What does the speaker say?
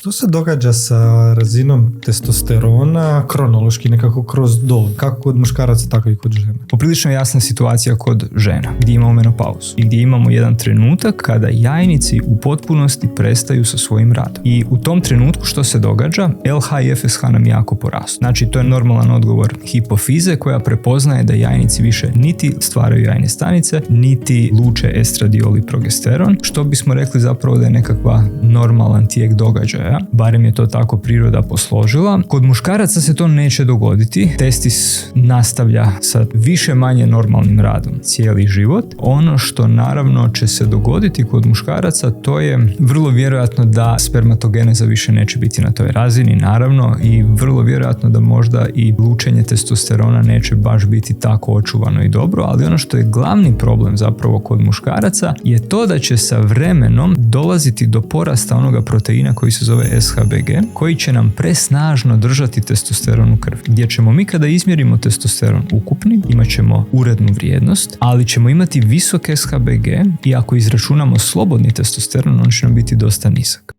Što se događa sa razinom testosterona kronološki nekako kroz dob? Kako kod muškaraca, tako i kod žena? Poprilično jasna situacija kod žena, gdje imamo menopauzu i gdje imamo jedan trenutak kada jajnici u potpunosti prestaju sa svojim radom. I u tom trenutku što se događa? LH i FSH nam jako porastu. Znači, to je normalan odgovor hipofize koja prepoznaje da jajnici više niti stvaraju jajne stanice, niti luče estradiol i progesteron, što bismo rekli zapravo da je nekakva normalan tijek događaja. Barem je to tako priroda posložila. Kod muškaraca se to neće dogoditi. Testis nastavlja sa više manje normalnim radom cijeli život. Ono što naravno će se dogoditi kod muškaraca, to je vrlo vjerojatno da spermatogeneza više neće biti na toj razini, naravno, i vrlo vjerojatno da možda i lučenje testosterona neće baš biti tako očuvano i dobro, ali ono što je glavni problem zapravo kod muškaraca je to da će sa vremenom dolaziti do porasta onoga proteina koji se zove SHBG, koji će nam presnažno držati testosteron u krvi. Gdje ćemo mi kada izmjerimo testosteron ukupni, imat ćemo urednu vrijednost, ali ćemo imati visok SHBG i ako izračunamo slobodni testosteron, on će nam biti dosta nizak.